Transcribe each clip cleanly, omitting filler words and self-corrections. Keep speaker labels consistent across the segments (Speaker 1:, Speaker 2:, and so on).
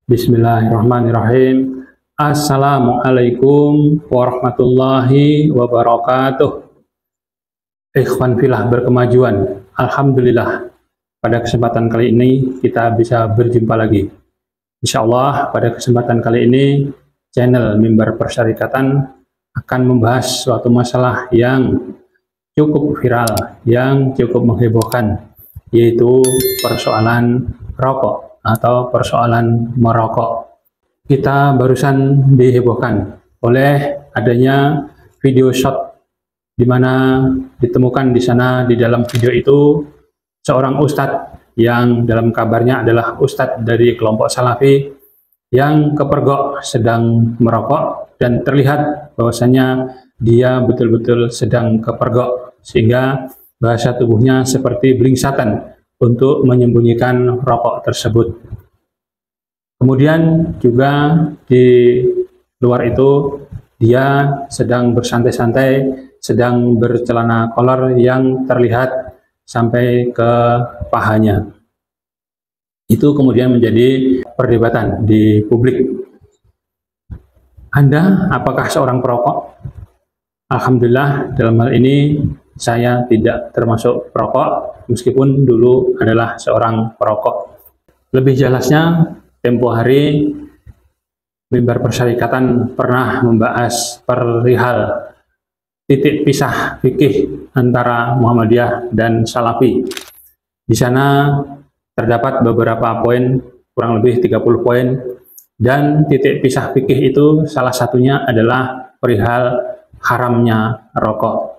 Speaker 1: Bismillahirrahmanirrahim. Assalamualaikum warahmatullahi wabarakatuh. Ikhwan filah berkemajuan. Alhamdulillah, pada kesempatan kali ini kita bisa berjumpa lagi. Insya Allah pada kesempatan kali ini channel Mimbar Persyarikatan akan membahas suatu masalah yang cukup viral, yang cukup menghebohkan, yaitu persoalan rokok atau persoalan merokok. Kita barusan dihebohkan oleh adanya video shot di mana ditemukan di sana, di dalam video itu seorang ustadz yang dalam kabarnya adalah ustadz dari kelompok Salafi yang kepergok sedang merokok, dan terlihat bahwasanya dia betul-betul sedang kepergok sehingga bahasa tubuhnya seperti belingsatan untuk menyembunyikan rokok tersebut. Kemudian juga di luar itu dia sedang bersantai-santai, sedang bercelana kolor yang terlihat sampai ke pahanya. Itu kemudian menjadi perdebatan di publik. Anda apakah seorang perokok? Alhamdulillah dalam hal ini saya tidak termasuk perokok, meskipun dulu adalah seorang perokok. Lebih jelasnya, tempo hari Mimbar Persyarikatan pernah membahas perihal titik pisah fikih antara Muhammadiyah dan Salafi. Di sana terdapat beberapa poin, kurang lebih 30 poin, dan titik pisah fikih itu salah satunya adalah perihal haramnya rokok.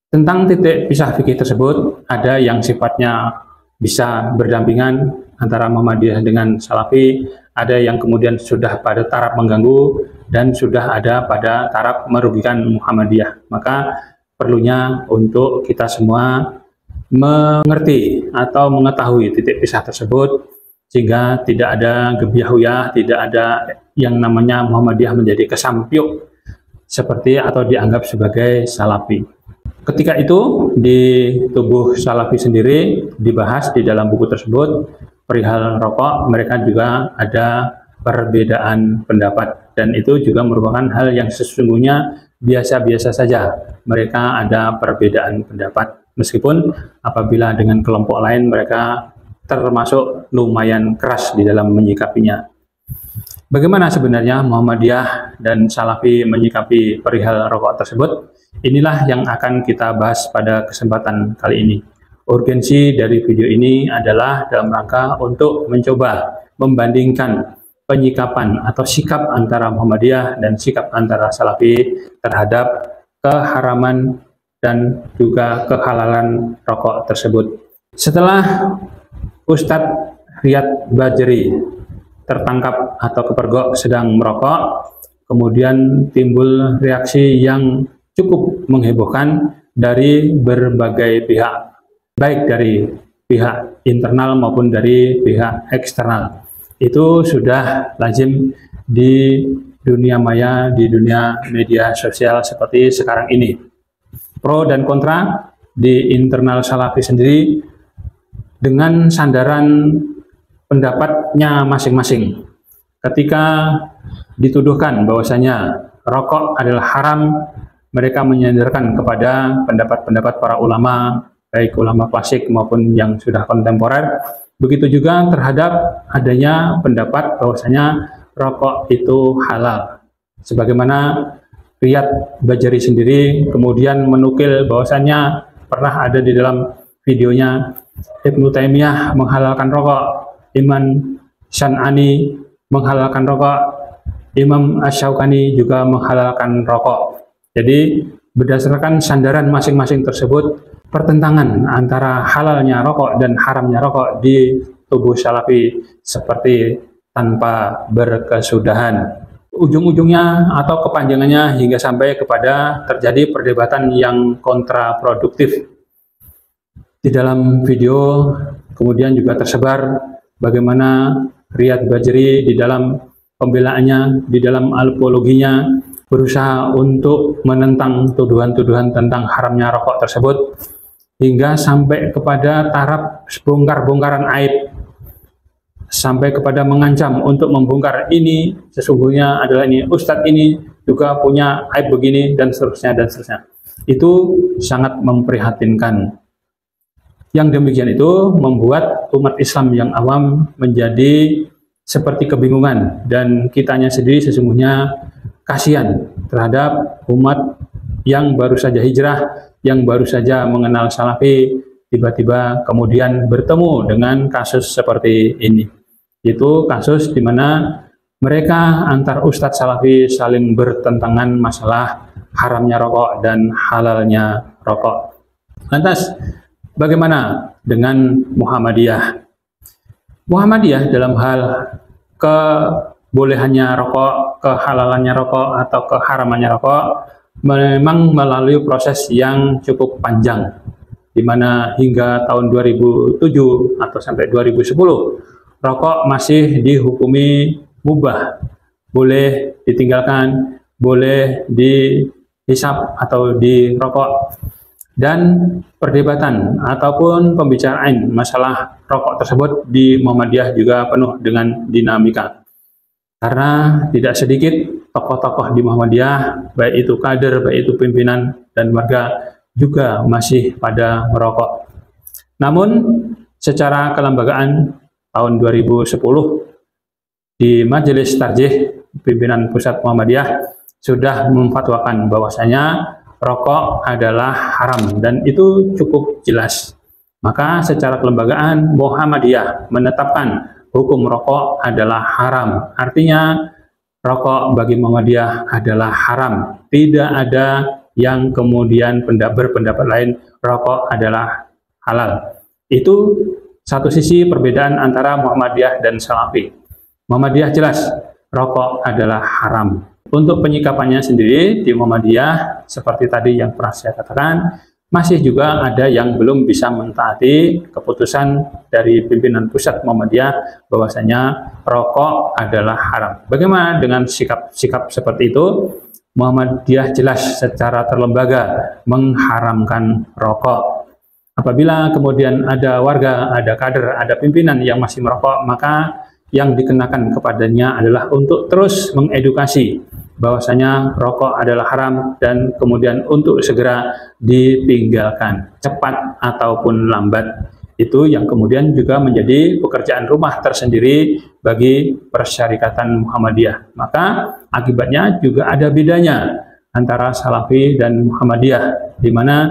Speaker 1: Tentang titik pisah fikih tersebut, ada yang sifatnya bisa berdampingan antara Muhammadiyah dengan Salafi, ada yang kemudian sudah pada taraf mengganggu, dan sudah ada pada taraf merugikan Muhammadiyah. Maka perlunya untuk kita semua mengerti atau mengetahui titik pisah tersebut, sehingga tidak ada gebyahuyah, tidak ada yang namanya Muhammadiyah menjadi kesampiuk seperti atau dianggap sebagai Salafi. Ketika itu di tubuh Salafi sendiri dibahas di dalam buku tersebut perihal rokok, mereka juga ada perbedaan pendapat, dan itu juga merupakan hal yang sesungguhnya biasa-biasa saja. Mereka ada perbedaan pendapat, meskipun apabila dengan kelompok lain mereka termasuk lumayan keras di dalam menyikapinya. Bagaimana sebenarnya Muhammadiyah dan Salafi menyikapi perihal rokok tersebut? Inilah yang akan kita bahas pada kesempatan kali ini. Urgensi dari video ini adalah dalam rangka untuk mencoba membandingkan penyikapan atau sikap antara Muhammadiyah dan sikap antara Salafi terhadap keharaman dan juga kehalalan rokok tersebut. Setelah Ustadz Riyad Bajri tertangkap atau kepergok sedang merokok, kemudian timbul reaksi yang cukup menghebohkan dari berbagai pihak, baik dari pihak internal maupun dari pihak eksternal. Itu sudah lazim di dunia maya, di dunia media sosial seperti sekarang ini. Pro dan kontra di internal Salafi sendiri dengan sandaran pendapatnya masing-masing. Ketika dituduhkan bahwasanya rokok adalah haram, mereka menyandarkan kepada pendapat-pendapat para ulama, baik ulama klasik maupun yang sudah kontemporer. Begitu juga terhadap adanya pendapat bahwasanya rokok itu halal. Sebagaimana Riyad Bajri sendiri kemudian menukil bahwasanya pernah ada di dalam videonya Ibnu Taimiyah menghalalkan rokok, Imam Syan'ani menghalalkan rokok, Imam Asy-Syaukani juga menghalalkan rokok. Jadi berdasarkan sandaran masing-masing tersebut, pertentangan antara halalnya rokok dan haramnya rokok di tubuh Salafi seperti tanpa berkesudahan. Ujung-ujungnya atau kepanjangannya hingga sampai kepada terjadi perdebatan yang kontraproduktif. Di dalam video kemudian juga tersebar bagaimana Riyad Bajri di dalam pembelaannya, di dalam apologinya berusaha untuk menentang tuduhan-tuduhan tentang haramnya rokok tersebut, hingga sampai kepada taraf bongkar-bongkaran aib sampai kepada mengancam untuk membongkar ini, sesungguhnya adalah ini, ustadz ini juga punya aib begini, dan seterusnya dan seterusnya. Itu sangat memprihatinkan. Yang demikian itu membuat umat Islam yang awam menjadi seperti kebingungan, dan kitanya sendiri sesungguhnya kasihan terhadap umat yang baru saja hijrah, yang baru saja mengenal Salafi, tiba-tiba kemudian bertemu dengan kasus seperti ini. Itu kasus di mana mereka antar ustadz Salafi saling bertentangan masalah haramnya rokok dan halalnya rokok. Lantas bagaimana dengan Muhammadiyah? Muhammadiyah dalam hal kebolehannya rokok, kehalalannya rokok, atau keharamannya rokok memang melalui proses yang cukup panjang, di mana hingga tahun 2007 atau sampai 2010 rokok masih dihukumi mubah, boleh ditinggalkan, boleh dihisap atau dirokok. Dan perdebatan ataupun pembicaraan masalah rokok tersebut di Muhammadiyah juga penuh dengan dinamika. Karena tidak sedikit tokoh-tokoh di Muhammadiyah, baik itu kader, baik itu pimpinan dan warga, juga masih pada merokok. Namun secara kelembagaan tahun 2010 di Majelis Tarjih pimpinan pusat Muhammadiyah sudah memfatwakan bahwasanya rokok adalah haram, dan itu cukup jelas. Maka secara kelembagaan Muhammadiyah menetapkan hukum rokok adalah haram. Artinya rokok bagi Muhammadiyah adalah haram. Tidak ada yang kemudian berpendapat lain rokok adalah halal. Itu satu sisi perbedaan antara Muhammadiyah dan Salafi. Muhammadiyah jelas rokok adalah haram. Untuk penyikapannya sendiri di Muhammadiyah, seperti tadi yang pernah saya katakan, masih juga ada yang belum bisa mentaati keputusan dari pimpinan pusat Muhammadiyah bahwasanya rokok adalah haram. Bagaimana dengan sikap seperti itu? Muhammadiyah jelas secara terlembaga mengharamkan rokok. Apabila kemudian ada warga, ada kader, ada pimpinan yang masih merokok, maka yang dikenakan kepadanya adalah untuk terus mengedukasi bahwasanya rokok adalah haram, dan kemudian untuk segera ditinggalkan, cepat ataupun lambat. Itu yang kemudian juga menjadi pekerjaan rumah tersendiri bagi Persyarikatan Muhammadiyah. Maka akibatnya juga ada bedanya antara Salafi dan Muhammadiyah, di mana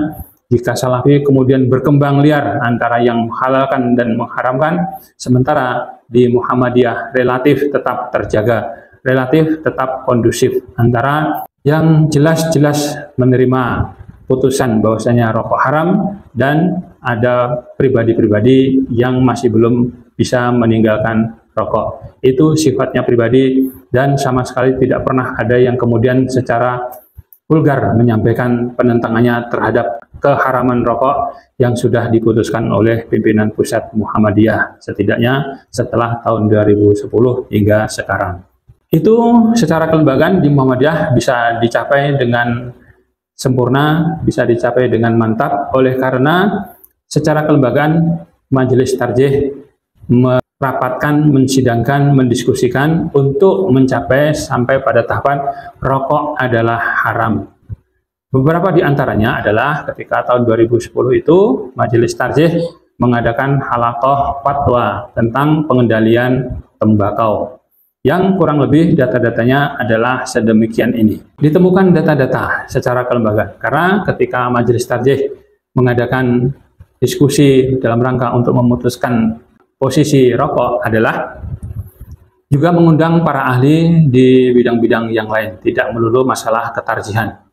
Speaker 1: jika Salafi kemudian berkembang liar antara yang menghalalkan dan mengharamkan, sementara di Muhammadiyah relatif tetap terjaga, relatif tetap kondusif antara yang jelas-jelas menerima putusan bahwasanya rokok haram, dan ada pribadi-pribadi yang masih belum bisa meninggalkan rokok. Itu sifatnya pribadi, dan sama sekali tidak pernah ada yang kemudian secara vulgar menyampaikan penentangannya terhadap keharaman rokok yang sudah diputuskan oleh pimpinan pusat Muhammadiyah, setidaknya setelah tahun 2010 hingga sekarang. Itu secara kelembagaan di Muhammadiyah bisa dicapai dengan sempurna, bisa dicapai dengan mantap, oleh karena secara kelembagaan Majelis Tarjih merapatkan, mensidangkan, mendiskusikan untuk mencapai sampai pada tahapan rokok adalah haram. Beberapa di antaranya adalah ketika tahun 2010 itu Majelis Tarjih mengadakan halaqah fatwa tentang pengendalian tembakau, yang kurang lebih data-datanya adalah sedemikian ini. Ditemukan data-data secara kelembagaan, karena ketika Majelis Tarjih mengadakan diskusi dalam rangka untuk memutuskan posisi rokok adalah juga mengundang para ahli di bidang-bidang yang lain, tidak melulu masalah ketarjihan.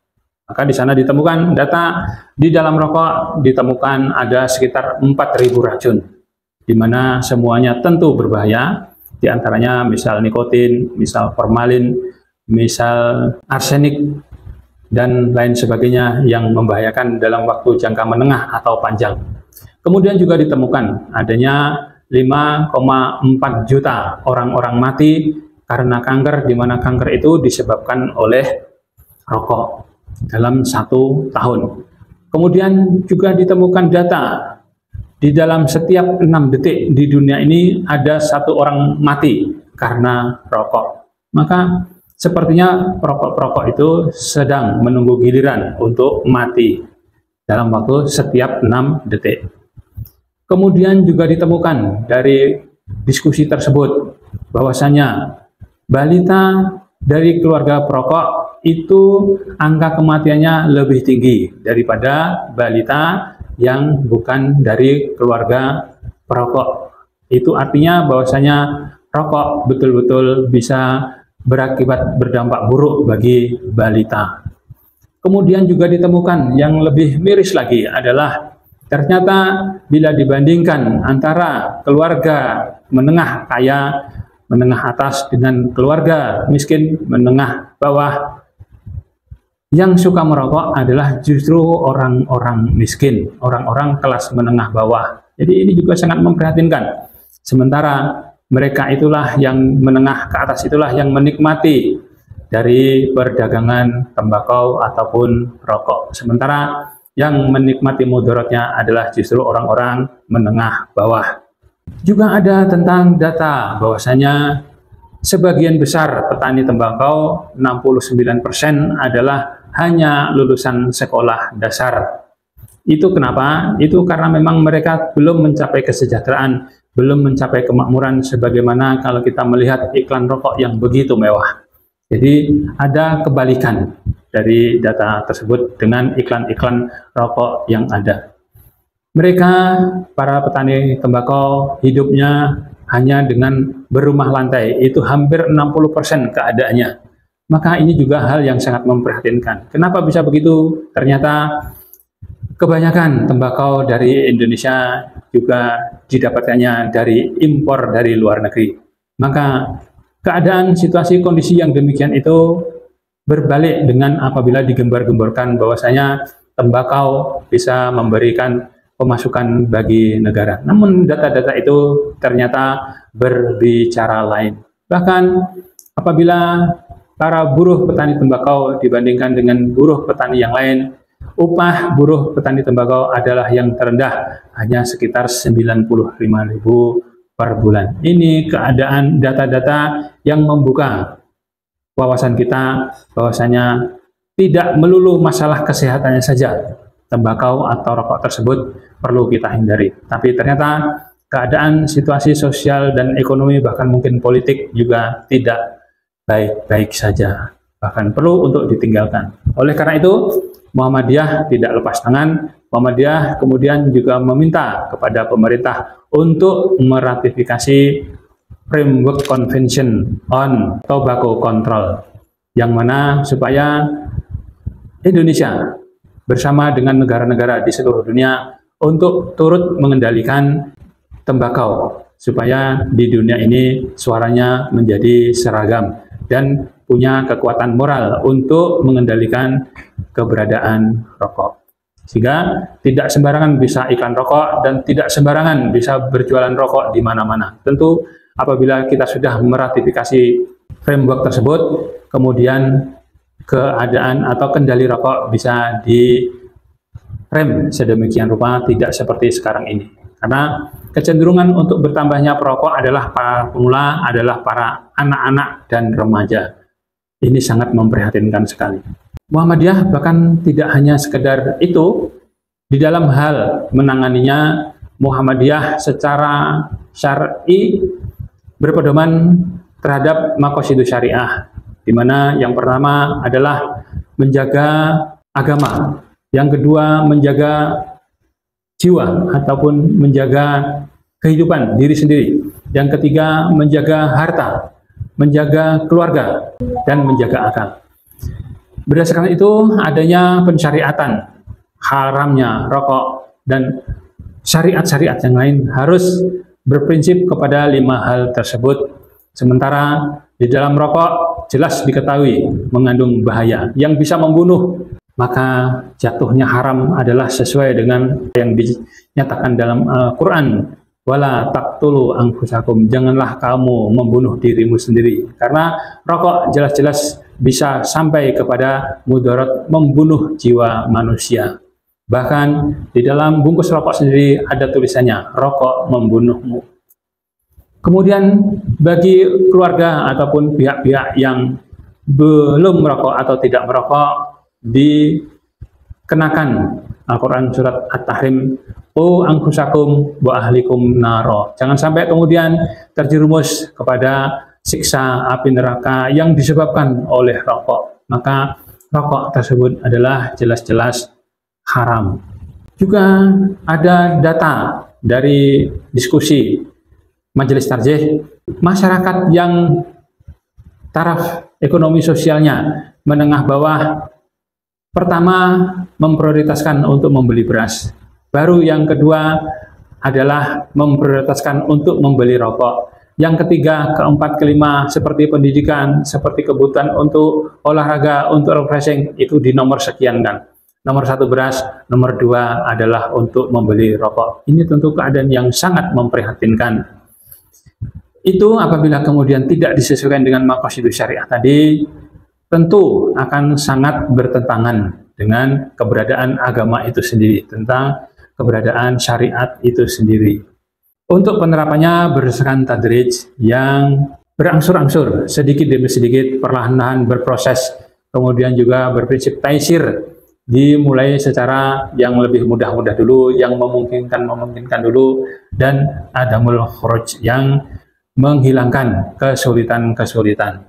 Speaker 1: Maka di sana ditemukan data di dalam rokok ditemukan ada sekitar 4.000 racun, di mana semuanya tentu berbahaya. Di antaranya misal nikotin, misal formalin, misal arsenik, dan lain sebagainya yang membahayakan dalam waktu jangka menengah atau panjang. Kemudian juga ditemukan adanya 5,4 juta orang-orang mati karena kanker, di mana kanker itu disebabkan oleh rokok dalam 1 tahun. Kemudian juga ditemukan data di dalam setiap 6 detik di dunia ini ada 1 orang mati karena rokok. Maka sepertinya perokok-perokok itu sedang menunggu giliran untuk mati dalam waktu setiap 6 detik. Kemudian juga ditemukan dari diskusi tersebut bahwasanya balita dari keluarga perokok itu angka kematiannya lebih tinggi daripada balita yang bukan dari keluarga perokok. Itu artinya bahwasanya rokok betul-betul bisa berdampak buruk bagi balita. Kemudian juga ditemukan yang lebih miris lagi adalah ternyata bila dibandingkan antara keluarga menengah kaya, menengah atas dengan keluarga miskin, menengah bawah, yang suka merokok adalah justru orang-orang miskin, orang-orang kelas menengah bawah. Jadi ini juga sangat memprihatinkan. Sementara mereka itulah yang menengah ke atas itulah yang menikmati dari perdagangan tembakau ataupun rokok. Sementara yang menikmati mudaratnya adalah justru orang-orang menengah bawah. Juga ada tentang data bahwasanya sebagian besar petani tembakau, 69% adalah hanya lulusan sekolah dasar. Itu kenapa? Itu karena memang mereka belum mencapai kesejahteraan, belum mencapai kemakmuran sebagaimana kalau kita melihat iklan rokok yang begitu mewah. Jadi ada kebalikan dari data tersebut dengan iklan-iklan rokok yang ada. Mereka, para petani tembakau, hidupnya hanya dengan berumah lantai, itu hampir 60% keadaannya. Maka ini juga hal yang sangat memprihatinkan. Kenapa bisa begitu? Ternyata kebanyakan tembakau dari Indonesia juga didapatkannya dari impor dari luar negeri. Maka keadaan situasi kondisi yang demikian itu berbalik dengan apabila digembar-gemborkan bahwasanya tembakau bisa memberikan pemasukan bagi negara. Namun data-data itu ternyata berbicara lain. Bahkan apabila para buruh petani tembakau dibandingkan dengan buruh petani yang lain, upah buruh petani tembakau adalah yang terendah, hanya sekitar 95.000 per bulan. Ini keadaan data-data yang membuka wawasan kita bahwasanya tidak melulu masalah kesehatannya saja tembakau atau rokok tersebut perlu kita hindari. Tapi ternyata keadaan situasi sosial dan ekonomi bahkan mungkin politik juga tidak baik-baik saja, bahkan perlu untuk ditinggalkan. Oleh karena itu, Muhammadiyah tidak lepas tangan. Muhammadiyah kemudian juga meminta kepada pemerintah untuk meratifikasi Framework Convention on Tobacco Control, yang mana supaya Indonesia bersama dengan negara-negara di seluruh dunia untuk turut mengendalikan tembakau, supaya di dunia ini suaranya menjadi seragam dan punya kekuatan moral untuk mengendalikan keberadaan rokok. Sehingga tidak sembarangan bisa iklan rokok dan tidak sembarangan bisa berjualan rokok di mana-mana. Tentu apabila kita sudah meratifikasi framework tersebut, kemudian keadaan atau kendali rokok bisa direm sedemikian rupa, tidak seperti sekarang ini. Karena kecenderungan untuk bertambahnya perokok adalah para pemula, adalah para anak-anak dan remaja. Ini sangat memprihatinkan sekali. Muhammadiyah bahkan tidak hanya sekedar itu, di dalam hal menanganinya, Muhammadiyah secara syar'i berpedoman terhadap maqasidus syariah, di mana yang pertama adalah menjaga agama, yang kedua menjaga jiwa ataupun menjaga kehidupan diri sendiri, yang ketiga menjaga harta, menjaga keluarga, dan menjaga akal. Berdasarkan itu, adanya pensyariatan haramnya rokok dan syariat-syariat yang lain harus berprinsip kepada 5 hal tersebut. Sementara di dalam rokok jelas diketahui mengandung bahaya yang bisa membunuh, maka jatuhnya haram adalah sesuai dengan yang dinyatakan dalam Al-Quran. Wala taqtulu anfusakum, janganlah kamu membunuh dirimu sendiri. Karena rokok jelas-jelas bisa sampai kepada mudarat, membunuh jiwa manusia. Bahkan di dalam bungkus rokok sendiri ada tulisannya, rokok membunuhmu. Kemudian bagi keluarga ataupun pihak-pihak yang belum merokok atau tidak merokok, dikenakan Al-Quran surat At-Tahrim, "O angkusakum wa ahlikum naro." Jangan sampai kemudian terjerumus kepada siksa api neraka yang disebabkan oleh rokok. Maka rokok tersebut adalah jelas-jelas haram. Juga ada data dari diskusi Majelis Tarjih, masyarakat yang taraf ekonomi sosialnya menengah bawah, pertama memprioritaskan untuk membeli beras. Baru yang kedua adalah memprioritaskan untuk membeli rokok. Yang ketiga, keempat, kelima seperti pendidikan, seperti kebutuhan untuk olahraga, untuk refreshing, itu di nomor sekian kan. Nomor satu beras, nomor dua adalah untuk membeli rokok. Ini tentu keadaan yang sangat memprihatinkan. Itu apabila kemudian tidak disesuaikan dengan maqasidus syariah tadi, tentu akan sangat bertentangan dengan keberadaan agama itu sendiri, tentang keberadaan syariat itu sendiri. Untuk penerapannya berdasarkan tadrij yang berangsur-angsur, sedikit demi sedikit, perlahan-lahan berproses, kemudian juga berprinsip taisir, dimulai secara yang lebih mudah-mudah dulu, yang memungkinkan dulu, dan adamul khuruj, yang menghilangkan kesulitan-kesulitan.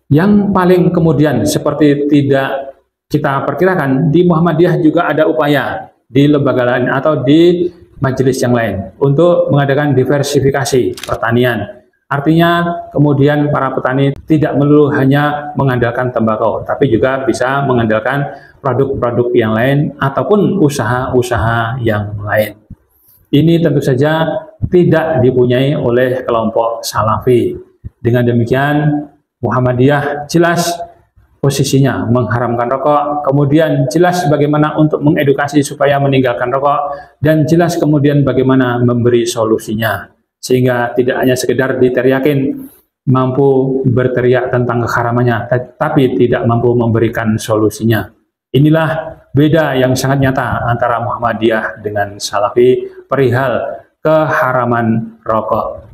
Speaker 1: Yang paling kemudian seperti tidak kita perkirakan, di Muhammadiyah juga ada upaya di lembaga lain atau di majelis yang lain untuk mengadakan diversifikasi pertanian. Artinya kemudian para petani tidak melulu hanya mengandalkan tembakau, tapi juga bisa mengandalkan produk-produk yang lain ataupun usaha-usaha yang lain. Ini tentu saja tidak dipunyai oleh kelompok Salafi. Dengan demikian, Muhammadiyah jelas posisinya mengharamkan rokok, kemudian jelas bagaimana untuk mengedukasi supaya meninggalkan rokok, dan jelas kemudian bagaimana memberi solusinya. Sehingga tidak hanya sekedar diteriakin, mampu berteriak tentang keharamannya, tapi tidak mampu memberikan solusinya. Inilah beda yang sangat nyata antara Muhammadiyah dengan Salafi perihal keharaman rokok.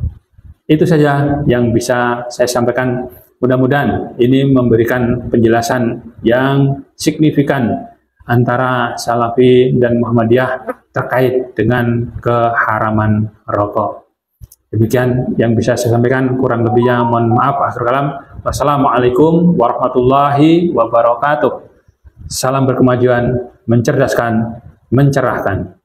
Speaker 1: Itu saja yang bisa saya sampaikan. Mudah-mudahan ini memberikan penjelasan yang signifikan antara Salafi dan Muhammadiyah terkait dengan keharaman rokok. Demikian yang bisa saya sampaikan, kurang lebihnya mohon maaf. Akhir kalam, wassalamualaikum warahmatullahi wabarakatuh. Salam berkemajuan, mencerdaskan, mencerahkan.